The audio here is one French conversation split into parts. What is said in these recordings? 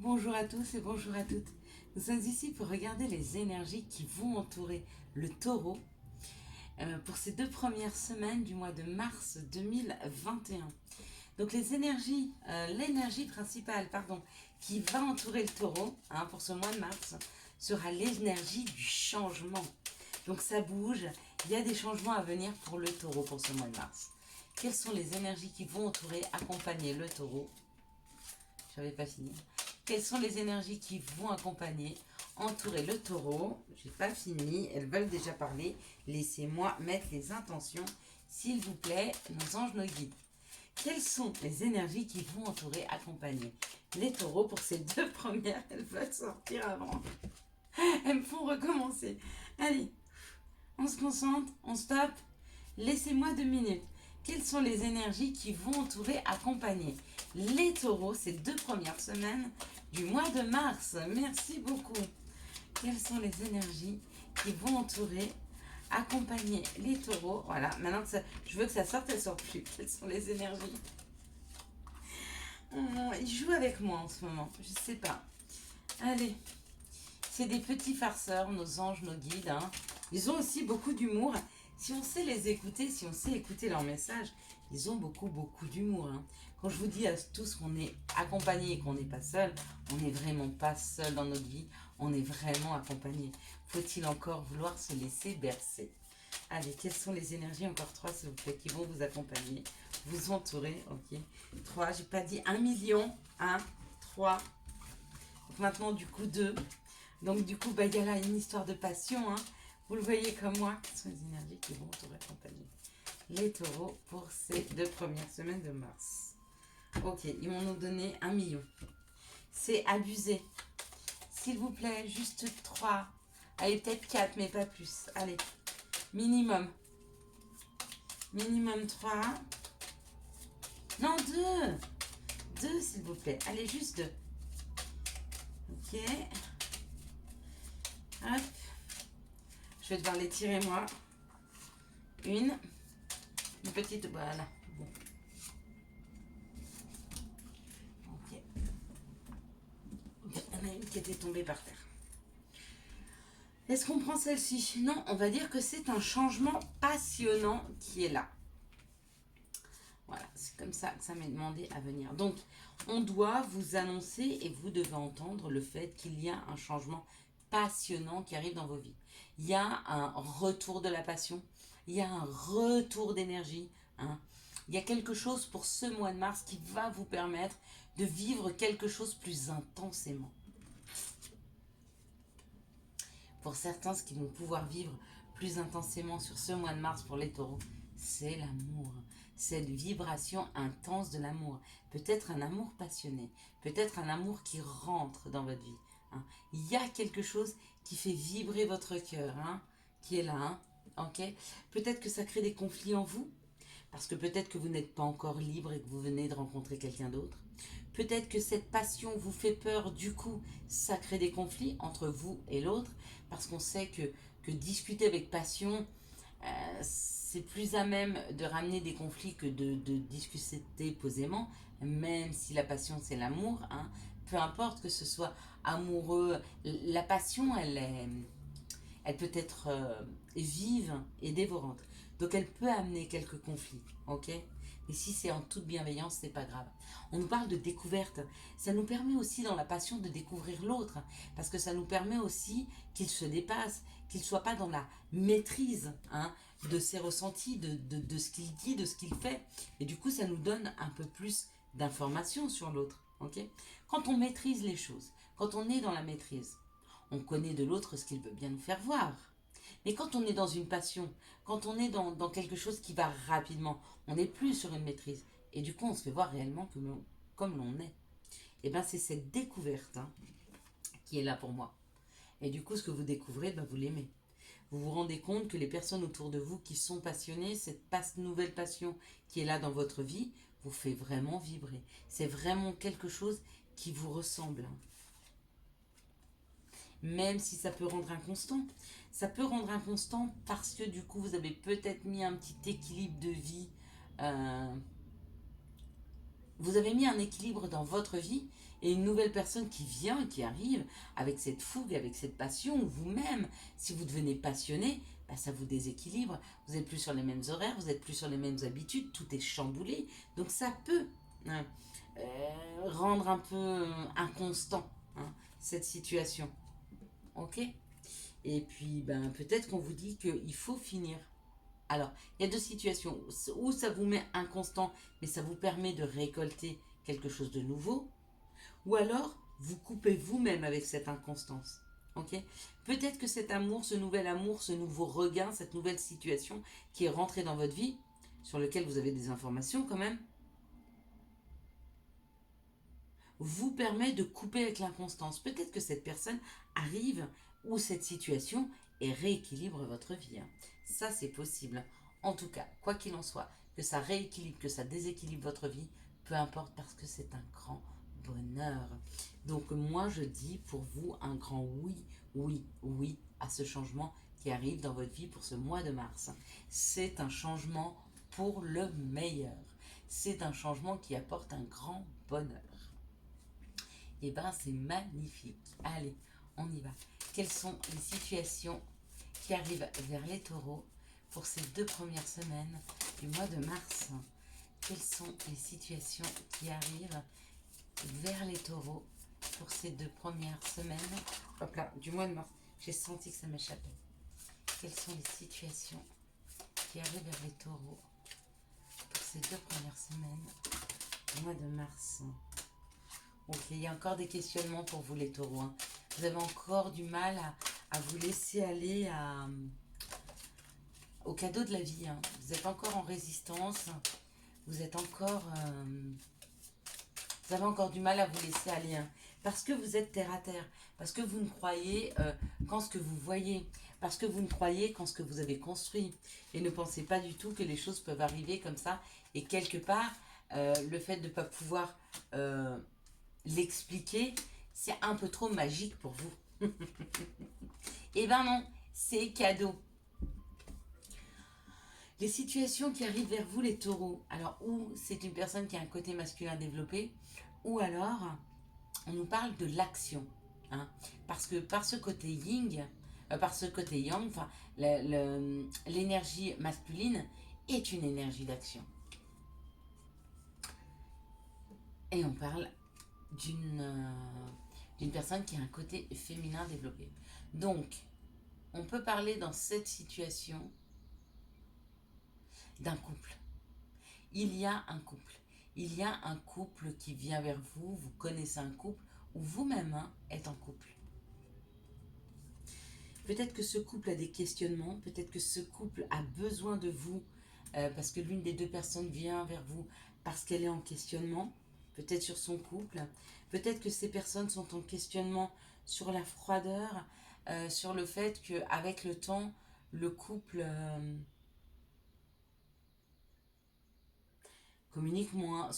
Bonjour à tous et bonjour à toutes. Nous sommes ici pour regarder les énergies qui vont entourer le taureau pour ces 2 premières semaines du mois de mars 2021. Donc l'énergie principale qui va entourer le taureau pour ce mois de mars sera l'énergie du changement. Donc ça bouge, il y a des changements à venir pour le taureau pour ce mois de mars. Quelles sont les énergies qui vont entourer, accompagner le taureau? Je n'avais pas fini. Quelles sont les énergies qui vont accompagner, entourer le taureau? J'ai pas fini, elles veulent déjà parler. Laissez-moi mettre les intentions, s'il vous plaît, nos anges, nos guides. Quelles sont les énergies qui vont entourer, accompagner les taureaux pour ces 2 premières? Elles veulent sortir avant. Elles me font recommencer. Allez, on se concentre, on stoppe. Laissez-moi 2 minutes. Quelles sont les énergies qui vont entourer, accompagner les taureaux ces 2 premières semaines du mois de mars? Merci beaucoup. Quelles sont les énergies qui vont entourer, accompagner les taureaux? Voilà, maintenant que je veux que ça sorte, elles ne sortent plus. Quelles sont les énergies? Ils jouent avec moi en ce moment, je ne sais pas. Allez, c'est des petits farceurs, nos anges, nos guides. Ils ont aussi beaucoup d'humour. Si on sait les écouter, si on sait écouter leurs messages, ils ont beaucoup d'humour. Quand je vous dis à tous qu'on est accompagné et qu'on n'est pas seul, on n'est vraiment pas seul dans notre vie, on est vraiment accompagné. Faut-il encore vouloir se laisser bercer? Allez, quelles sont les énergies? Encore 3 s'il vous plaît, qui vont vous accompagner, vous entourer, ok. 3, j'ai pas dit 1 million, 1, 3. Donc maintenant du coup 2. Donc du coup, il y a là une histoire de passion, Vous le voyez comme moi. Quelles sont les énergies qui vont te accompagner les taureaux pour ces 2 premières semaines de mars? Ok, ils vont nous donner 1 million. C'est abusé. S'il vous plaît, juste 3. Allez, peut-être 4, mais pas plus. Allez, minimum. Minimum 3. Non, 2. 2, s'il vous plaît. Allez, juste 2. Ok. Hop. Je vais devoir les tirer moi. Une petite, voilà. Bon. Ok. Il y en a une qui était tombée par terre. Est-ce qu'on prend celle-ci? Non, on va dire que c'est un changement passionnant qui est là. Voilà, c'est comme ça que ça m'est demandé à venir. Donc, on doit vous annoncer et vous devez entendre le fait qu'il y a un changement passionnant qui arrive dans vos vies. Il y a un retour de la passion, il y a un retour d'énergie. Il y a quelque chose pour ce mois de mars qui va vous permettre de vivre quelque chose plus intensément. Pour certains, ce qu'ils vont pouvoir vivre plus intensément sur ce mois de mars pour les taureaux, c'est l'amour. Cette vibration intense de l'amour. Peut-être un amour passionné. Peut-être un amour qui rentre dans votre vie. Il y a quelque chose qui fait vibrer votre cœur, qui est là. Ok. Peut-être que ça crée des conflits en vous. Parce que peut-être que vous n'êtes pas encore libre et que vous venez de rencontrer quelqu'un d'autre. Peut-être que cette passion vous fait peur, du coup, ça crée des conflits entre vous et l'autre, parce qu'on sait que discuter avec passion, c'est plus à même de ramener des conflits que de discuter posément, même si la passion c'est l'amour, peu importe que ce soit amoureux, la passion elle peut être vive et dévorante. Donc elle peut amener quelques conflits, ok? Mais si c'est en toute bienveillance, c'est pas grave. On nous parle de découverte. Ça nous permet aussi dans la passion de découvrir l'autre, parce que ça nous permet aussi qu'il se dépasse, qu'il ne soit pas dans la maîtrise de ses ressentis, de ce qu'il dit, de ce qu'il fait. Et du coup, ça nous donne un peu plus d'informations sur l'autre, ok? Quand on maîtrise les choses, quand on est dans la maîtrise, on connaît de l'autre ce qu'il veut bien nous faire voir. Mais quand on est dans une passion, quand on est dans quelque chose qui va rapidement, on n'est plus sur une maîtrise. Et du coup, on se fait voir réellement comme l'on est. Et bien, c'est cette découverte qui est là pour moi. Et du coup, ce que vous découvrez, vous l'aimez. Vous vous rendez compte que les personnes autour de vous qui sont passionnées, cette nouvelle passion qui est là dans votre vie, vous fait vraiment vibrer. C'est vraiment quelque chose qui vous ressemble. Même si ça peut rendre inconstant. Ça peut rendre inconstant parce que du coup, vous avez peut-être mis un petit équilibre de vie. Vous avez mis un équilibre dans votre vie et une nouvelle personne qui vient, qui arrive avec cette fougue, avec cette passion, ou vous-même, si vous devenez passionné, bah, ça vous déséquilibre, vous n'êtes plus sur les mêmes horaires, vous n'êtes plus sur les mêmes habitudes, tout est chamboulé, donc ça peut hein, rendre un peu inconstant hein, cette situation, ok? Et puis ben, peut-être qu'on vous dit qu'il faut finir. Alors, il y a deux situations où ça vous met inconstant, mais ça vous permet de récolter quelque chose de nouveau, ou alors vous coupez vous-même avec cette inconstance. Ok? Peut-être que cet amour, ce nouvel amour, ce nouveau regain, cette nouvelle situation qui est rentrée dans votre vie, sur lequel vous avez des informations quand même, vous permet de couper avec l'inconstance. Peut-être que cette personne arrive ou cette situation et rééquilibre votre vie. Ça, c'est possible. En tout cas, quoi qu'il en soit, que ça rééquilibre, que ça déséquilibre votre vie, peu importe parce que c'est un grand bonheur. Donc moi, je dis pour vous un grand oui, oui, oui à ce changement qui arrive dans votre vie pour ce mois de mars. C'est un changement pour le meilleur. C'est un changement qui apporte un grand bonheur. Et ben c'est magnifique. Allez, on y va. Quelles sont les situations qui arrivent vers les taureaux pour ces 2 premières semaines du mois de mars? Quelles sont les situations qui arrivent vers les taureaux pour ces 2 premières semaines hop là, du mois de mars? J'ai senti que ça m'échappait. Quelles sont les situations qui arrivent vers les taureaux pour ces 2 premières semaines du mois de mars? Ok, il y a encore des questionnements pour vous les taureaux. Hein. Vous avez encore du mal à vous laisser aller au cadeau de la vie. Hein. Vous êtes encore en résistance. Vous êtes encore... vous avez encore du mal à vous laisser aller. Hein. Parce que vous êtes terre à terre. Parce que vous ne croyez qu'en ce que vous voyez. Parce que vous ne croyez qu'en ce que vous avez construit. Et ne pensez pas du tout que les choses peuvent arriver comme ça. Et quelque part, le fait de ne pas pouvoir... l'expliquer, c'est un peu trop magique pour vous. Eh ben non, c'est cadeau. Les situations qui arrivent vers vous, les taureaux, alors ou c'est une personne qui a un côté masculin développé, ou alors on nous parle de l'action. Hein, parce que par ce côté yin, par ce côté yang, enfin, l'énergie masculine est une énergie d'action. Et on parle d'une personne qui a un côté féminin développé. Donc, on peut parler dans cette situation d'un couple. Il y a un couple. Il y a un couple qui vient vers vous, vous connaissez un couple, ou vous-même hein, êtes en couple. Peut-être que ce couple a des questionnements, peut-être que ce couple a besoin de vous, parce que l'une des deux personnes vient vers vous parce qu'elle est en questionnement, peut-être sur son couple. Peut-être que ces personnes sont en questionnement sur la froideur, sur le fait qu'avec le temps, le couple communique moins,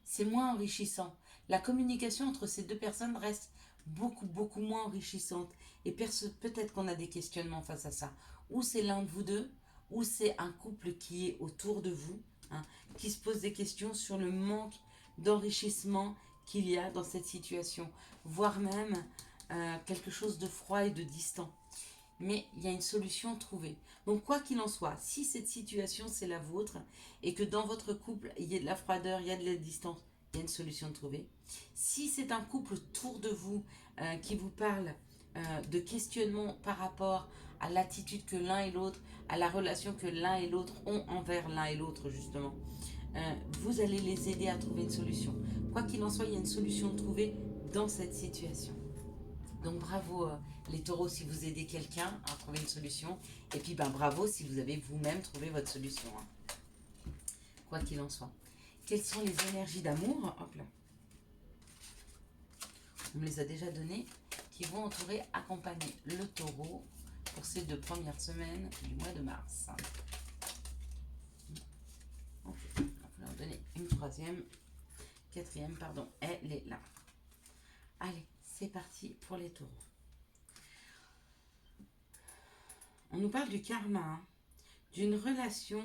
c'est moins enrichissant. La communication entre ces deux personnes reste beaucoup, beaucoup moins enrichissante. Et peut-être qu'on a des questionnements face à ça. Ou c'est l'un de vous deux, ou c'est un couple qui est autour de vous, hein, qui se pose des questions sur le manque d'enrichissement qu'il y a dans cette situation, voire même quelque chose de froid et de distant. Mais il y a une solution trouvée. Donc quoi qu'il en soit, si cette situation c'est la vôtre et que dans votre couple il y a de la froideur, il y a de la distance, il y a une solution trouvée. Si c'est un couple autour de vous qui vous parle de questionnement par rapport à l'attitude que l'un et l'autre, à la relation que l'un et l'autre ont envers l'un et l'autre justement, vous allez les aider à trouver une solution. Quoi qu'il en soit, il y a une solution trouvée dans cette situation. Donc bravo les taureaux si vous aidez quelqu'un à trouver une solution. Et puis ben, bravo si vous avez vous-même trouvé votre solution. Hein. Quoi qu'il en soit. Quelles sont les énergies d'amour? Hop là. On me les a déjà données. Qui vont entourer, accompagner le taureau pour ces 2 premières semaines du mois de mars. Ok. On va en donner une quatrième, pardon. Elle est là. Allez, c'est parti pour les taureaux. On nous parle du karma, hein, d'une relation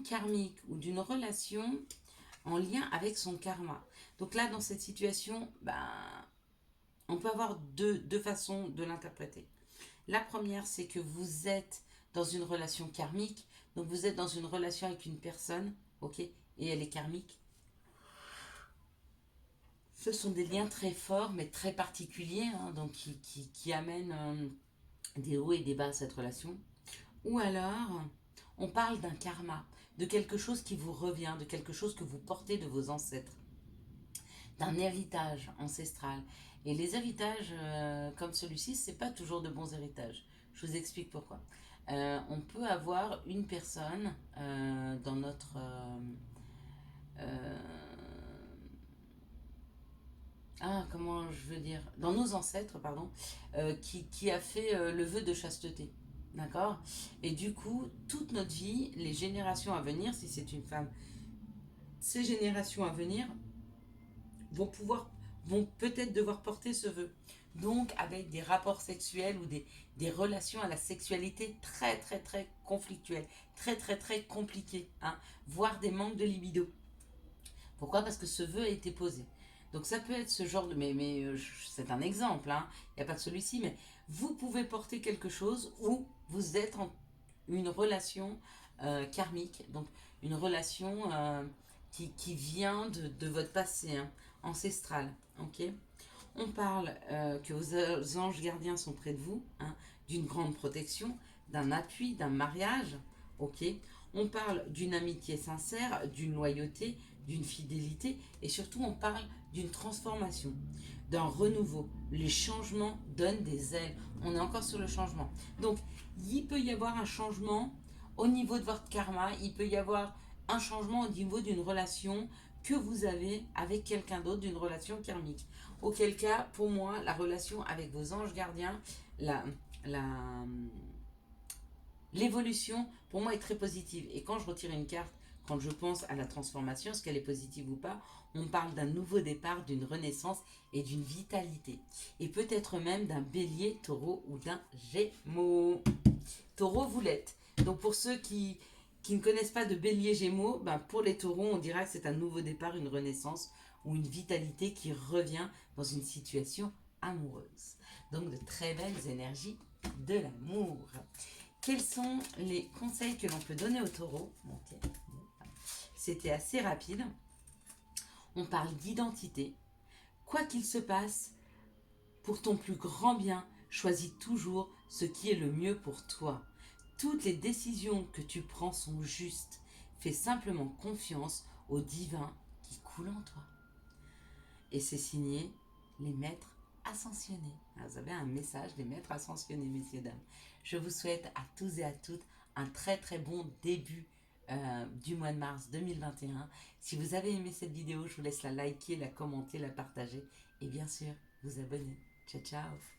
karmique ou d'une relation en lien avec son karma. Donc là, dans cette situation, ben, on peut avoir deux façons de l'interpréter. La première, c'est que vous êtes dans une relation karmique, donc vous êtes dans une relation avec une personne, ok, et elle est karmique. Ce sont des liens très forts, mais très particuliers, hein, donc qui amènent des hauts et des bas à cette relation. Ou alors, on parle d'un karma, de quelque chose qui vous revient, de quelque chose que vous portez de vos ancêtres, d'un héritage ancestral. Et les héritages comme celui-ci, c'est pas toujours de bons héritages. Je vous explique pourquoi. On peut avoir une personne dans notre euh, comment je veux dire, dans nos ancêtres, pardon, qui a fait le vœu de chasteté. D'accord. Et du coup, toute notre vie, les générations à venir, si c'est une femme, ces générations à venir vont peut-être devoir porter ce vœu. Donc, avec des rapports sexuels ou des relations à la sexualité très, très, très conflictuelles, très, très, très compliquées, hein, voire des manques de libido. Pourquoi? Parce que ce vœu a été posé. Donc ça peut être ce genre de... Mais c'est un exemple, hein. Il n'y a pas que celui-ci, mais vous pouvez porter quelque chose où vous êtes en une relation karmique, donc une relation qui vient de votre passé, hein, ancestral. Ok. On parle que vos anges gardiens sont près de vous, hein, d'une grande protection, d'un appui, d'un mariage. Ok. On parle d'une amitié sincère, d'une loyauté, d'une fidélité et surtout on parle d'une transformation, d'un renouveau. Les changements donnent des ailes. On est encore sur le changement. Donc il peut y avoir un changement au niveau de votre karma, il peut y avoir un changement au niveau d'une relation que vous avez avec quelqu'un d'autre, d'une relation karmique. Auquel cas, pour moi, la relation avec vos anges gardiens, la, la, l'évolution, pour moi, est très positive. Et quand je retire une carte, quand je pense à la transformation, est-ce qu'elle est positive ou pas, on parle d'un nouveau départ, d'une renaissance et d'une vitalité. Et peut-être même d'un bélier, taureau ou d'un gémeaux. Taureau, vous l'êtes. Donc pour ceux qui ne connaissent pas de bélier gémeaux, ben pour les taureaux, on dira que c'est un nouveau départ, une renaissance ou une vitalité qui revient dans une situation amoureuse. Donc de très belles énergies de l'amour. Quels sont les conseils que l'on peut donner aux taureaux? Okay. C'était assez rapide. On parle d'identité. Quoi qu'il se passe, pour ton plus grand bien, choisis toujours ce qui est le mieux pour toi. Toutes les décisions que tu prends sont justes. Fais simplement confiance au divin qui coule en toi. Et c'est signé les maîtres ascensionnés. Vous avez un message des maîtres ascensionnés, messieurs, dames. Je vous souhaite à tous et à toutes un très très bon début du mois de mars 2021. Si vous avez aimé cette vidéo, je vous laisse la liker, la commenter, la partager et bien sûr vous abonner. Ciao ciao.